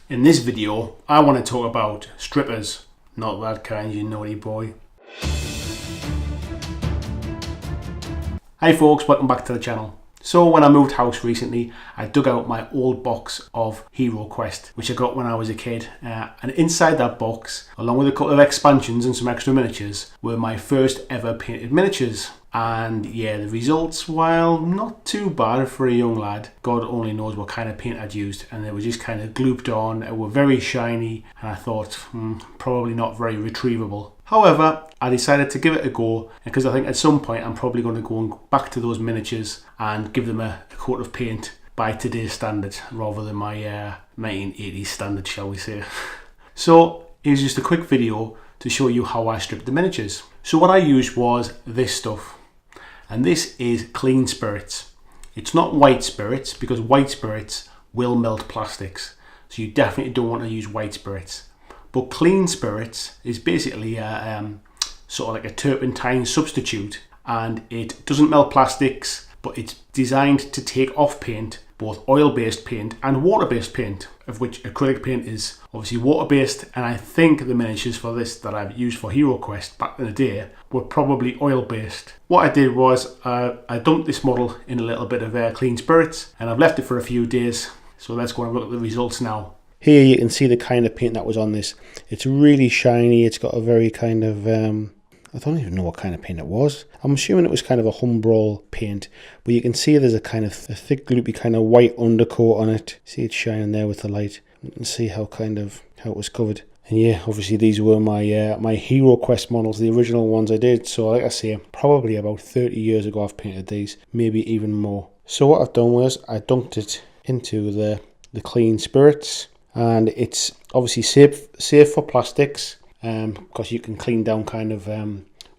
In this video, I want to talk about strippers, not that kind, you naughty boy. Hi folks, welcome back to the channel. So when I moved house recently, I dug out my old box of Hero Quest, which I got when I was a kid. And inside that box, along with a couple of expansions and some extra miniatures, were my first ever painted miniatures. And yeah, the results, while not too bad for a young lad, God only knows what kind of paint I'd used, and they were just kind of glooped on. They were very shiny, and I thought, probably not very retrievable. However, I decided to give it a go, because I think at some point I'm probably going to go back to those miniatures and give them a coat of paint by today's standards, rather than my 1980s standards, shall we say. So here's just a quick video to show you how I stripped the miniatures. So what I used was this stuff. And this is clean spirits. It's not white spirits, because white spirits will melt plastics. So you definitely don't want to use white spirits. But clean spirits is basically sort of like a turpentine substitute, and it doesn't melt plastics, but it's designed to take off paint, both oil-based paint and water-based paint, of which acrylic paint is obviously water-based, and I think the miniatures for this that I've used for Hero Quest back in the day were probably oil-based. What I did was I dumped this model in a little bit of clean spirits, and I've left it for a few days. So let's go and look at the results now. Here you can see the kind of paint that was on this. It's really shiny. It's got a very kind of I don't even know what kind of paint it was. I'm assuming it was kind of a Humbrol paint, but you can see there's a kind of a thick gloopy kind of white undercoat on it. See it shining there with the light. You can see how it was covered. And yeah, obviously these were my my Hero Quest models, the original ones I did. So like I say, probably about 30 years ago I've painted these, maybe even more. So what I've done was I dunked it into the clean spirits, and it's obviously safe for plastics. Because you can clean down kind of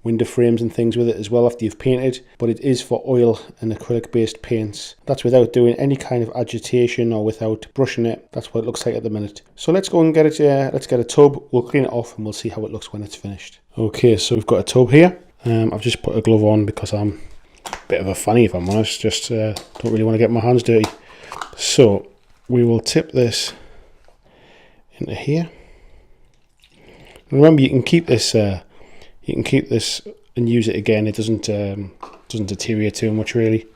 window frames and things with it as well after you've painted, but it is for oil and acrylic based paints. That's without doing any kind of agitation or without brushing it. That's what it looks like at the minute. So let's go and get it, let's get a tub, we'll clean it off and we'll see how it looks when it's finished. Okay, so we've got a tub here. I've just put a glove on because I'm a bit of a fanny, if I'm honest, just don't really want to get my hands dirty. So we will tip this into here. Remember, you can keep this and use it again. It doesn't deteriorate too much really.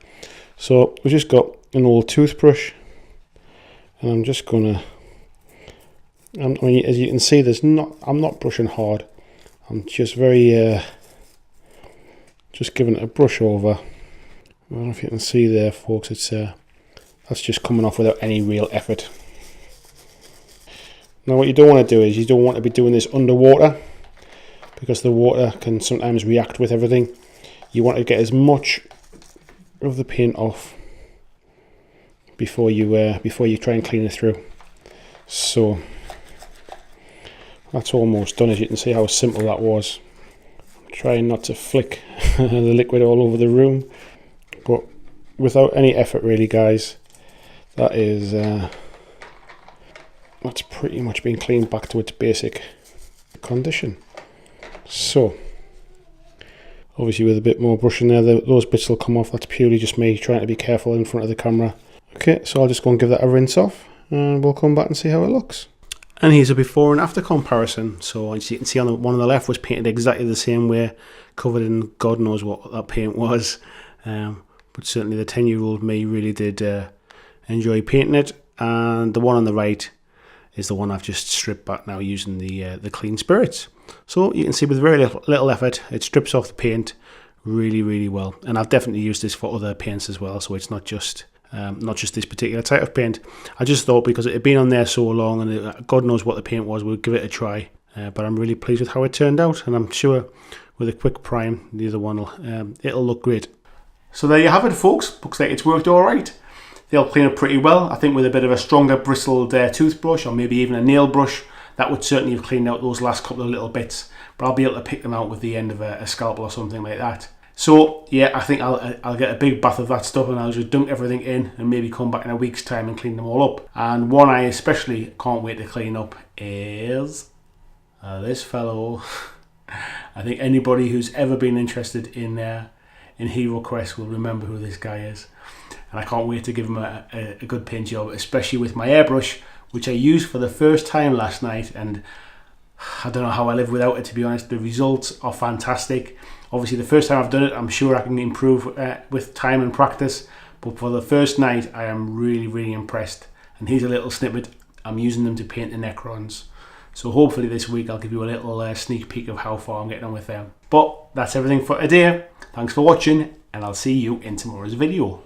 So we've just got an old toothbrush, and I'm just gonna. I mean, as you can see, I'm not brushing hard. I'm just very just giving it a brush over. I don't know if you can see there, folks. It's that's just coming off without any real effort. Now what you don't want to do is you don't want to be doing this underwater, because the water can sometimes react with everything. You want to get as much of the paint off before you try and clean it through. So that's almost done. As you can see how simple that was. I'm trying not to flick the liquid all over the room, but without any effort really, guys. That is that's pretty much been cleaned back to its basic condition. So obviously with a bit more brushing there, those bits will come off. That's purely just me trying to be careful in front of the camera. Okay, so I'll just go and give that a rinse off, and we'll come back and see how it looks. And here's a before and after comparison. So as you can see, on the one on the left was painted exactly the same way, covered in God knows what that paint was, but certainly the 10-year-old me really did enjoy painting it. And the one on the right is the one I've just stripped back now using the clean spirits. So you can see with very little effort, it strips off the paint really well. And I've definitely used this for other paints as well, so it's not just this particular type of paint. I just thought because it had been on there so long, and God knows what the paint was, we'll give it a try. But I'm really pleased with how it turned out, and I'm sure with a quick prime, the other one it'll look great. So there you have it, folks. Looks like it's worked all right. They'll clean up pretty well. I think with a bit of a stronger bristled toothbrush, or maybe even a nail brush, that would certainly have cleaned out those last couple of little bits. But I'll be able to pick them out with the end of a scalpel or something like that. So yeah, I think I'll get a big bath of that stuff, and I'll just dunk everything in and maybe come back in a week's time and clean them all up. And one I especially can't wait to clean up is this fellow. I think anybody who's ever been interested in Hero Quest will remember who this guy is. And I can't wait to give him a good paint job, especially with my airbrush, which I used for the first time last night, and I don't know how I live without it, to be honest. The results are fantastic. Obviously the first time I've done it, I'm sure I can improve with time and practice, but for the first night I am really impressed. And here's a little snippet. I'm using them to paint the Necrons. So hopefully this week I'll give you a little sneak peek of how far I'm getting on with them. But that's everything for today. Thanks for watching, and I'll see you in tomorrow's video.